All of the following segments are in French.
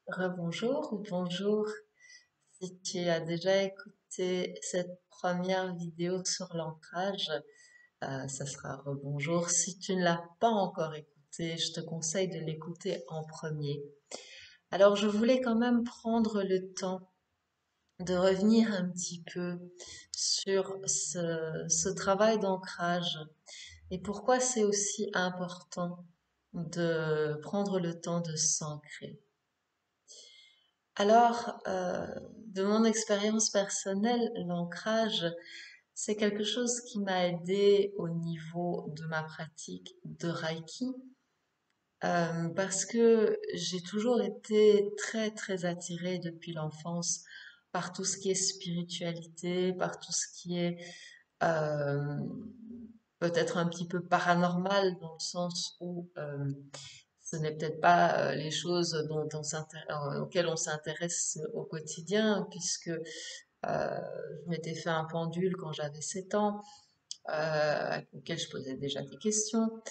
Rebonjour ou bonjour. Si tu as déjà écouté cette première vidéo sur l'ancrage, ça sera rebonjour. Si tu ne l'as pas encore écouté, je te conseille de l'écouter en premier. Alors, je voulais quand même prendre le temps de revenir un petit peu sur ce travail d'ancrage et pourquoi c'est aussi important de prendre le temps de s'ancrer. Alors, de mon expérience personnelle, l'ancrage, c'est quelque chose qui m'a aidé au niveau de ma pratique de Reiki, parce que j'ai toujours été très très attirée depuis l'enfance par tout ce qui est spiritualité, par tout ce qui est euh, peut-être un petit peu paranormal dans le sens où ce n'est peut-être pas les choses auxquelles on s'intéresse au quotidien, puisque je m'étais fait un pendule quand j'avais 7 ans, auquel je posais déjà des questions,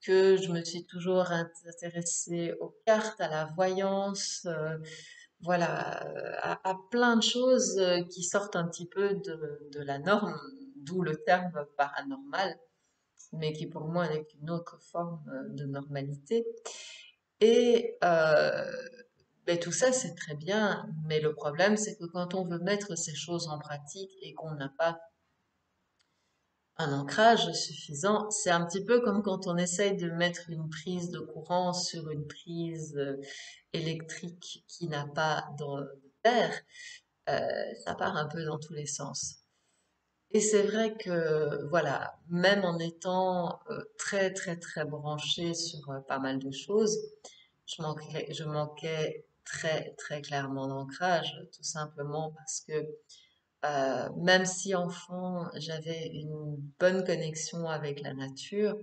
que je me suis toujours intéressée aux cartes, à la voyance, voilà, à plein de choses qui sortent un petit peu de la norme, d'où le terme paranormal, mais qui pour moi n'est qu'une autre forme de normalité. Et ben, tout ça, c'est très bien, mais le problème, c'est que quand on veut mettre ces choses en pratique et qu'on n'a pas un ancrage suffisant, c'est un petit peu comme quand on essaye de mettre une prise de courant sur une prise électrique qui n'a pas de terre, ça part un peu dans tous les sens. Et c'est vrai que, voilà, même en étant très, très, très branchée sur pas mal de choses, je manquais très, très clairement d'ancrage, tout simplement parce que même si enfant, j'avais une bonne connexion avec la nature,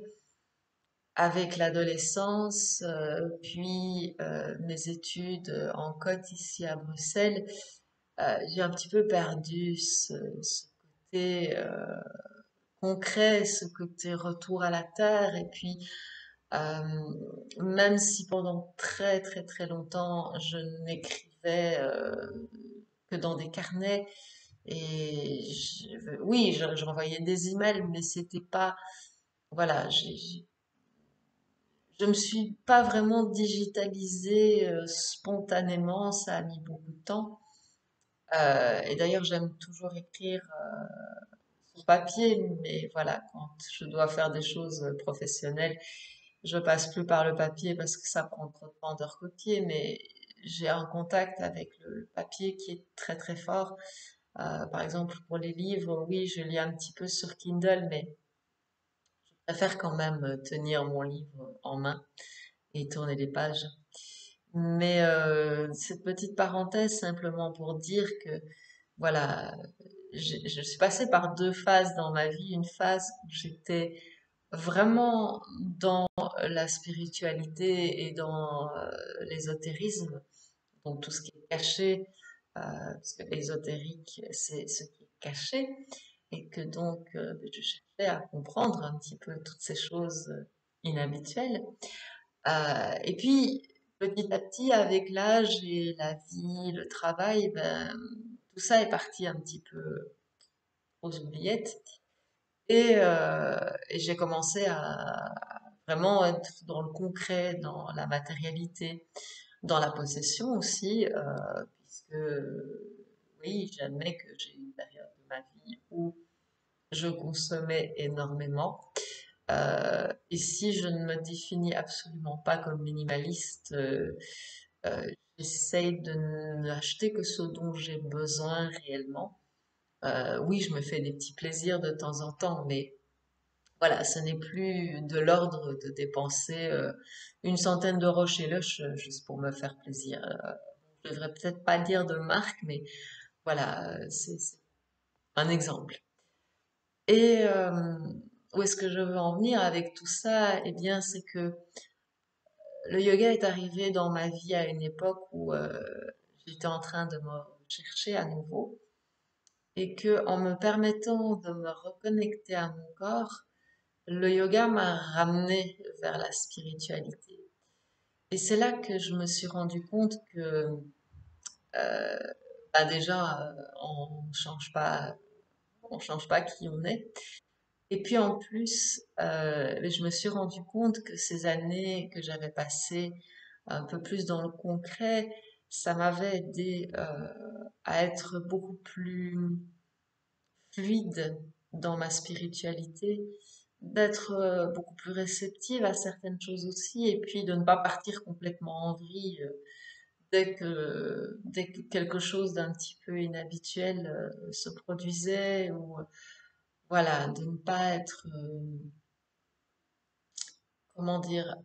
avec l'adolescence, puis mes études en Côte ici à Bruxelles, j'ai un petit peu perdu ce côté concret, ce côté retour à la terre. Et puis, même si pendant très très très longtemps, je n'écrivais que dans des carnets, et oui, je renvoyais des emails, mais c'était pas, voilà, je me suis pas vraiment digitalisée spontanément, ça a mis beaucoup de temps. Et d'ailleurs, j'aime toujours écrire sur papier, mais voilà, quand je dois faire des choses professionnelles, je passe plus par le papier parce que ça prend trop de temps de recopier, mais j'ai un contact avec le papier qui est très très fort. Par exemple, pour les livres, oui, je lis un petit peu sur Kindle, mais je préfère quand même tenir mon livre en main et tourner les pages. Mais cette petite parenthèse simplement pour dire que, voilà, je suis passée par deux phases dans ma vie. Une phase où j'étais vraiment dans la spiritualité et dans l'ésotérisme, donc tout ce qui est caché, parce que l'ésotérique, c'est ce qui est caché, et que donc je cherchais à comprendre un petit peu toutes ces choses inhabituelles. Et puis, petit à petit, avec l'âge et la vie, le travail, ben, tout ça est parti un petit peu aux oubliettes. Et j'ai commencé à vraiment être dans le concret, dans la matérialité, dans la possession aussi, puisque oui, j'admets que j'ai eu une période de ma vie où je consommais énormément. Et si je ne me définis absolument pas comme minimaliste, euh, j'essaye de n'acheter que ce dont j'ai besoin réellement. Oui, je me fais des petits plaisirs de temps en temps, mais voilà, ce n'est plus de l'ordre de dépenser une centaine d'euros chez Lush juste pour me faire plaisir. Je devrais peut-être pas dire de marque, mais voilà, c'est un exemple. Et où est-ce que je veux en venir avec tout ça? Eh bien, c'est que le yoga est arrivé dans ma vie à une époque où j'étais en train de me chercher à nouveau et que en me permettant de me reconnecter à mon corps, le yoga m'a ramené vers la spiritualité. Et c'est là que je me suis rendu compte que euh, bah déjà, on change pas qui on est. Et puis en plus, je me suis rendu compte que ces années que j'avais passées un peu plus dans le concret, ça m'avait aidé à être beaucoup plus fluide dans ma spiritualité, d'être beaucoup plus réceptive à certaines choses aussi, et puis de ne pas partir complètement en vrille dès que quelque chose d'un petit peu inhabituel se produisait, ou voilà, de ne pas être, comment dire,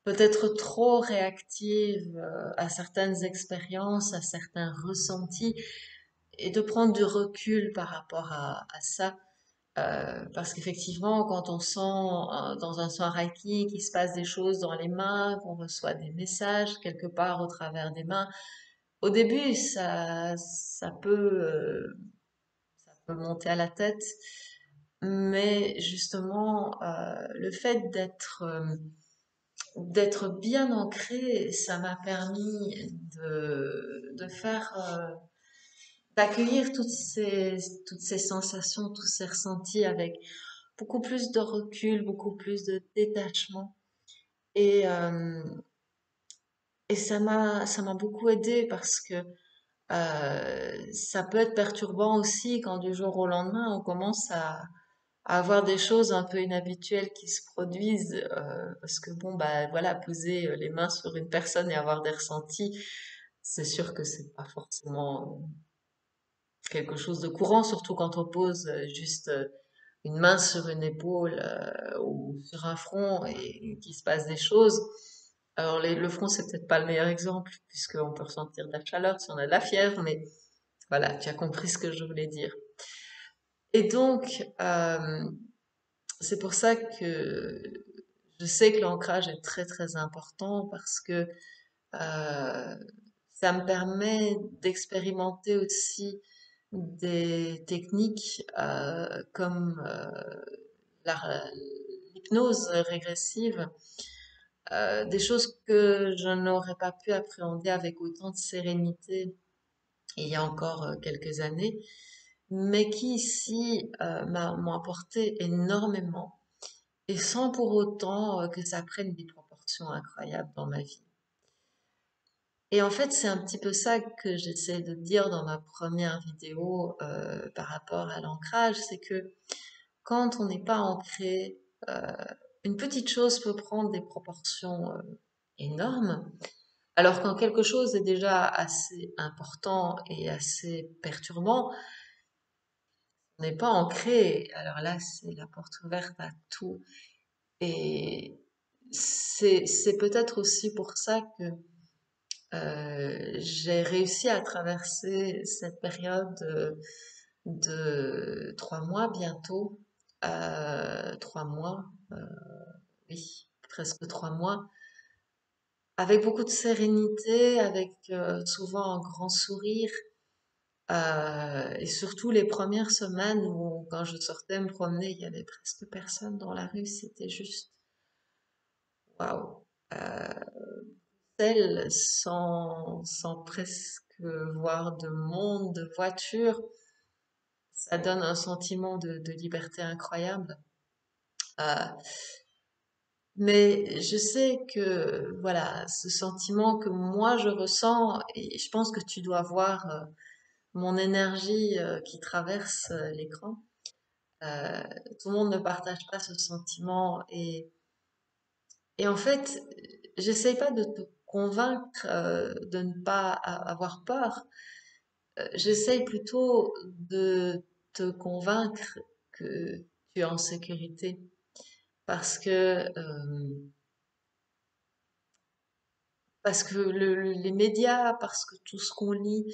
peut-être trop réactive à certaines expériences, à certains ressentis, et de prendre du recul par rapport à ça. Parce qu'effectivement, quand on sent dans un soin Reiki qu'il se passe des choses dans les mains, qu'on reçoit des messages quelque part au travers des mains, au début, ça peut monter à la tête, mais justement, le fait d'être bien ancré, ça m'a permis de faire, d'accueillir toutes ces sensations, tous ces ressentis avec beaucoup plus de recul, beaucoup plus de détachement. Et, euh, et ça m'a beaucoup aidé parce que ça peut être perturbant aussi quand du jour au lendemain, on commence à avoir des choses un peu inhabituelles qui se produisent. Parce que bon, bah voilà, poser les mains sur une personne et avoir des ressentis, c'est sûr que c'est pas forcément quelque chose de courant, surtout quand on pose juste une main sur une épaule ou sur un front et qu'il se passe des choses. Alors le front, c'est peut-être pas le meilleur exemple puisqu'on peut ressentir de la chaleur si on a de la fièvre, mais voilà, tu as compris ce que je voulais dire. Et donc, c'est pour ça que je sais que l'ancrage est très très important parce que euh, ça me permet d'expérimenter aussi des techniques comme la- l'hypnose régressive, des choses que je n'aurais pas pu appréhender avec autant de sérénité il y a encore quelques années, mais qui ici m'ont apporté énormément et sans pour autant que ça prenne des proportions incroyables dans ma vie. Et en fait, c'est un petit peu ça que j'essaie de dire dans ma première vidéo par rapport à l'ancrage, c'est que quand on n'est pas ancré, euh, une petite chose peut prendre des proportions énormes, alors quand quelque chose est déjà assez important et assez perturbant, on n'est pas ancré. Alors là, c'est la porte ouverte à tout. Et c'est peut-être aussi pour ça que j'ai réussi à traverser cette période de 3 mois bientôt, 3 mois, euh, oui, presque 3 mois, avec beaucoup de sérénité, avec souvent un grand sourire, et surtout les premières semaines où, quand je sortais me promener, il y avait presque personne dans la rue, c'était juste waouh. Sans presque voir de monde, de voiture, ça donne un sentiment de liberté incroyable. Euh, mais je sais que, voilà, ce sentiment que moi je ressens, et je pense que tu dois voir mon énergie qui traverse l'écran, euh, tout le monde ne partage pas ce sentiment. Et en fait, j'essaye pas de te convaincre de ne pas avoir peur. J'essaye plutôt de te convaincre que tu es en sécurité parce que les médias, parce que tout ce qu'on lit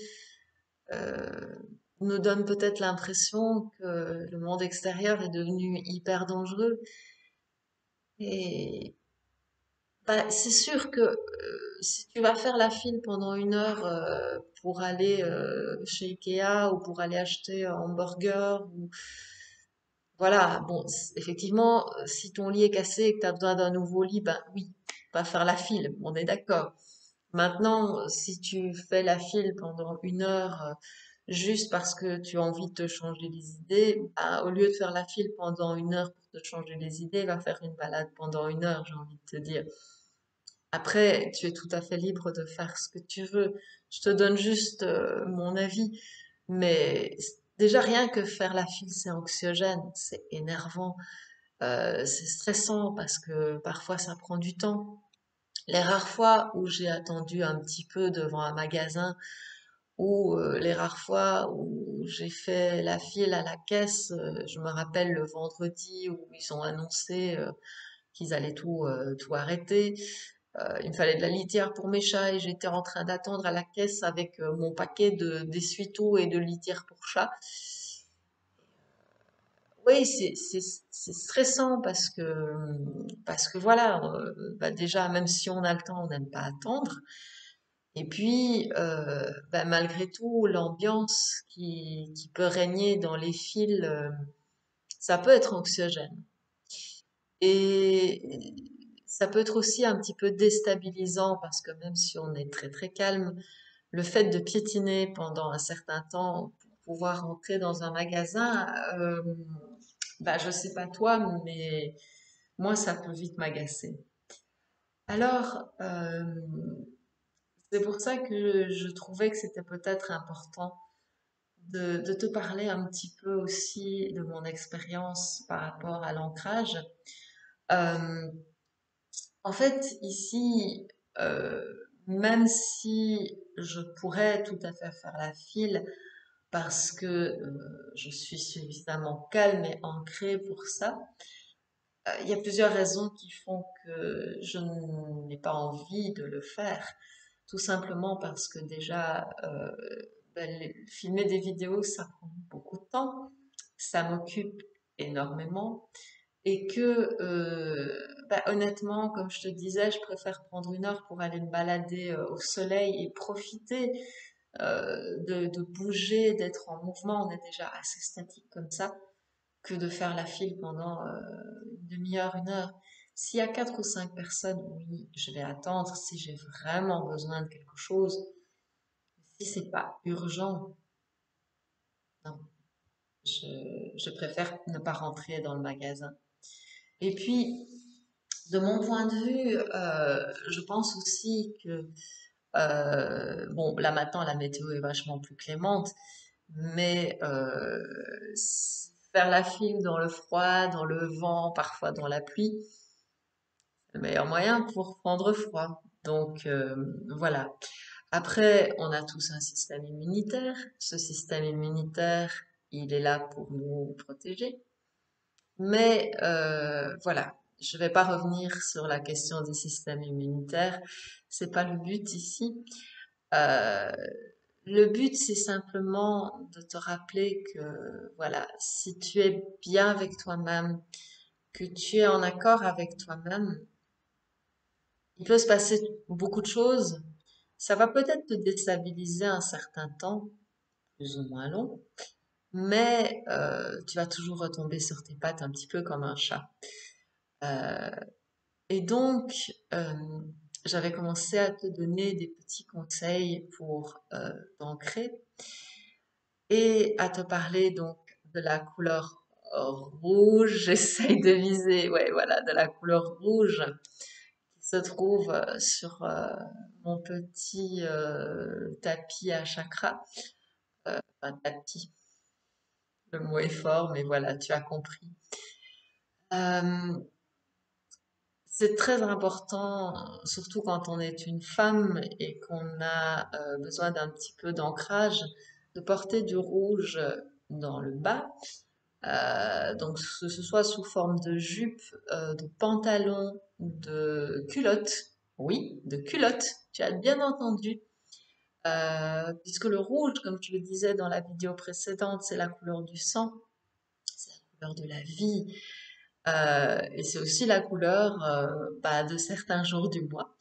euh, nous donne peut-être l'impression que le monde extérieur est devenu hyper dangereux. Et bah, c'est sûr que si tu vas faire la file pendant 1 heure pour aller chez Ikea ou pour aller acheter un hamburger ou voilà, bon, effectivement, si ton lit est cassé et que tu as besoin d'un nouveau lit, ben oui. pas faire la file, on est d'accord. Maintenant, si tu fais la file pendant 1 heure juste parce que tu as envie de te changer les idées, bah, au lieu de faire la file pendant 1 heure pour te changer les idées, va faire une balade pendant 1 heure, j'ai envie de te dire. Après, tu es tout à fait libre de faire ce que tu veux. Je te donne juste mon avis. Mais déjà, rien que faire la file, c'est anxiogène, c'est énervant, c'est stressant parce que parfois ça prend du temps. Les rares fois où j'ai attendu un petit peu devant un magasin ou les rares fois où j'ai fait la file à la caisse, je me rappelle le vendredi où ils ont annoncé qu'ils allaient tout arrêter. Il me fallait de la litière pour mes chats et j'étais en train d'attendre à la caisse avec mon paquet d'essuie-tout et de litière pour chat. Oui, c'est stressant parce que voilà, bah déjà, même si on a le temps, on n'aime pas attendre. Et puis, bah, malgré tout, l'ambiance qui peut régner dans les files, ça peut être anxiogène. Et ça peut être aussi un petit peu déstabilisant parce que même si on est très très calme, le fait de piétiner pendant un certain temps pour pouvoir entrer dans un magasin, bah, je sais pas toi, mais moi, ça peut vite m'agacer. Alors, c'est pour ça que je trouvais que c'était peut-être important de te parler un petit peu aussi de mon expérience par rapport à l'ancrage. Euh, En fait, ici, euh, même si je pourrais tout à fait faire la file parce que je suis suffisamment calme et ancrée pour ça, il y a plusieurs raisons qui font que je n'ai pas envie de le faire. Tout simplement parce que déjà, ben, filmer des vidéos, ça prend beaucoup de temps, ça m'occupe énormément et que bah, honnêtement, comme je te disais, je préfère prendre 1 heure pour aller me balader au soleil et profiter de bouger, d'être en mouvement. On est déjà assez statique comme ça que de faire la file pendant une demi-heure, 1 heure. S'il y a 4 ou 5 personnes, oui, je vais attendre si j'ai vraiment besoin de quelque chose. Si c'est pas urgent, non, je préfère ne pas rentrer dans le magasin. Et puis, de mon point de vue, je pense aussi que, bon, là maintenant, la météo est vachement plus clémente, mais faire la file dans le froid, dans le vent, parfois dans la pluie, c'est le meilleur moyen pour prendre froid. Donc, voilà. Après, on a tous un système immunitaire. Ce système immunitaire, il est là pour nous protéger. Mais voilà, je ne vais pas revenir sur la question du système immunitaire. C'est pas le but ici. Euh, le but, c'est simplement de te rappeler que voilà, si tu es bien avec toi-même, que tu es en accord avec toi-même, il peut se passer beaucoup de choses. Ça va peut-être te déstabiliser un certain temps, plus ou moins long, mais tu vas toujours retomber sur tes pattes un petit peu comme un chat. Euh, Et donc, j'avais commencé à te donner des petits conseils pour t'ancrer et à te parler donc de la couleur rouge. J'essaye de viser, ouais, voilà, de la couleur rouge qui se trouve sur mon petit tapis à chakra. Enfin, tapis, le mot est fort, mais voilà, tu as compris. Euh, C'est très important, surtout quand on est une femme et qu'on a besoin d'un petit peu d'ancrage, de porter du rouge dans le bas. Donc que ce soit sous forme de jupe, de pantalon, de culotte. Oui, de culotte, tu as bien entendu. Puisque le rouge, comme je le disais dans la vidéo précédente, c'est la couleur du sang, c'est la couleur de la vie. Et c'est aussi la couleur bah, de certains jours du mois.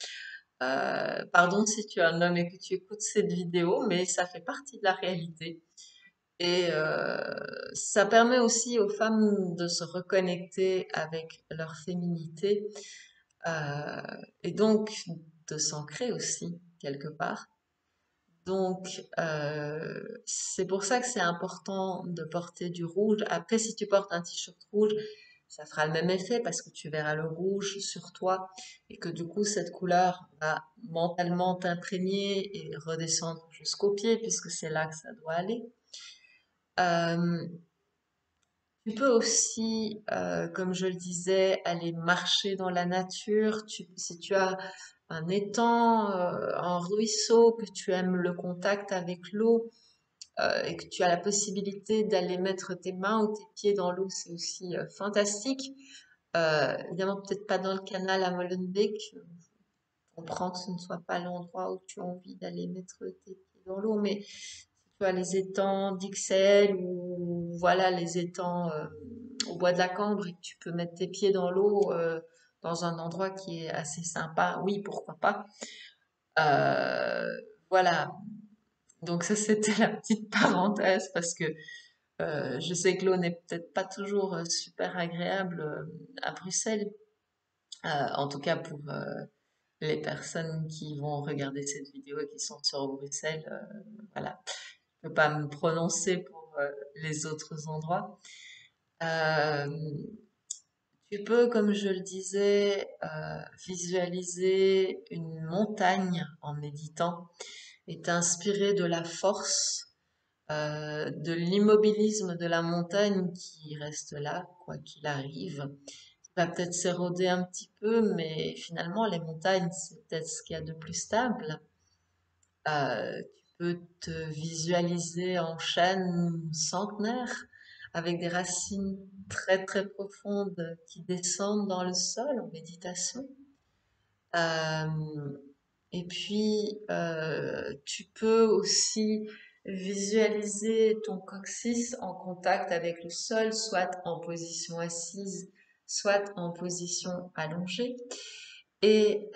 Pardon si tu es un homme et que tu écoutes cette vidéo, mais ça fait partie de la réalité. Et ça permet aussi aux femmes de se reconnecter avec leur féminité et donc de s'ancrer aussi quelque part. Donc, c'est pour ça que c'est important de porter du rouge. Après, si tu portes un t-shirt rouge, ça fera le même effet parce que tu verras le rouge sur toi et que du coup, cette couleur va mentalement t'imprégner et redescendre jusqu'aux pieds puisque c'est là que ça doit aller. Euh, Tu peux aussi, comme je le disais, aller marcher dans la nature. Si tu as un étang, un ruisseau, que tu aimes le contact avec l'eau, et que tu as la possibilité d'aller mettre tes mains ou tes pieds dans l'eau, c'est aussi fantastique. Évidemment, peut-être pas dans le canal à Molenbeek. Je comprends que ce ne soit pas l'endroit où tu as envie d'aller mettre tes pieds dans l'eau, mais si tu as les étangs d'Ixelles ou voilà les étangs au bois de la Cambre et que tu peux mettre tes pieds dans l'eau dans un endroit qui est assez sympa, oui, pourquoi pas. Euh, voilà. Donc ça, c'était la petite parenthèse parce que je sais que l'eau n'est peut-être pas toujours super agréable à Bruxelles, en tout cas pour les personnes qui vont regarder cette vidéo et qui sont sur Bruxelles. Voilà, je peux pas me prononcer pour les autres endroits. Euh, Tu peux, comme je le disais, visualiser une montagne en méditant et t'inspirer de la force, de l'immobilisme de la montagne qui reste là, quoi qu'il arrive. Ça va peut-être s'éroder un petit peu, mais finalement, les montagnes, c'est peut-être ce qu'il y a de plus stable. Tu peux te visualiser en chêne centenaire avec des racines très très profondes qui descendent dans le sol en méditation. Euh, et puis, tu peux aussi visualiser ton coccyx en contact avec le sol, soit en position assise, soit en position allongée. Et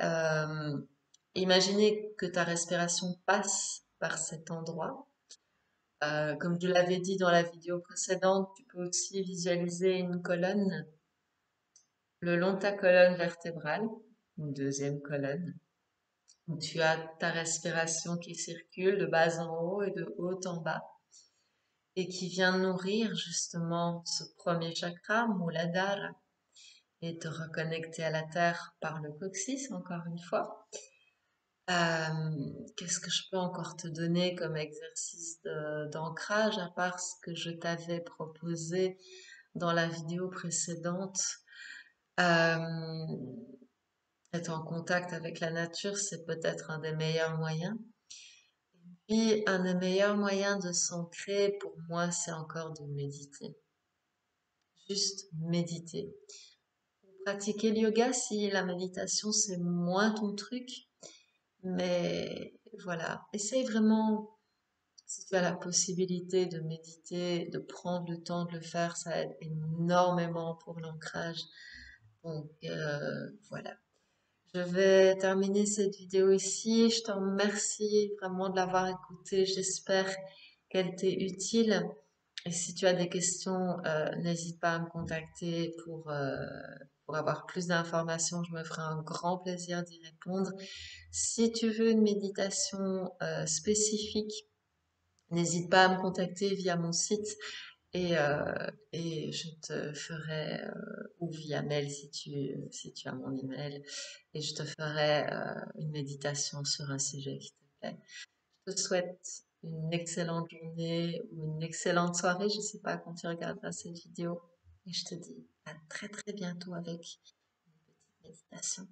imaginez que ta respiration passe par cet endroit. Comme je l'avais dit dans la vidéo précédente, tu peux aussi visualiser une colonne le long de ta colonne vertébrale, une deuxième colonne, où tu as ta respiration qui circule de bas en haut et de haut en bas et qui vient nourrir justement ce premier chakra, Muladhara, et te reconnecter à la terre par le coccyx, encore une fois. Qu'est-ce que je peux encore te donner comme exercice d'ancrage à part ce que je t'avais proposé dans la vidéo précédente? Euh, Être en contact avec la nature, c'est peut-être un des meilleurs moyens. Puis, un des meilleurs moyens de s'ancrer, pour moi, c'est encore de méditer. Juste méditer. Pratiquer le yoga si la méditation, c'est moins ton truc. Mais voilà, essaye vraiment, si tu as la possibilité de méditer, de prendre le temps de le faire, ça aide énormément pour l'ancrage. Donc voilà. Je vais terminer cette vidéo ici. Je te remercie vraiment de l'avoir écoutée. J'espère qu'elle t'est utile. Et si tu as des questions, n'hésite pas à me contacter pour avoir plus d'informations. Je me ferai un grand plaisir d'y répondre. Si tu veux une méditation spécifique, n'hésite pas à me contacter via mon site et je te ferai, ou via mail si tu as mon email, et je te ferai une méditation sur un sujet qui te plaît. Je te souhaite une excellente journée ou une excellente soirée, je ne sais pas quand tu regarderas cette vidéo, et je te dis à très très bientôt avec une petite méditation.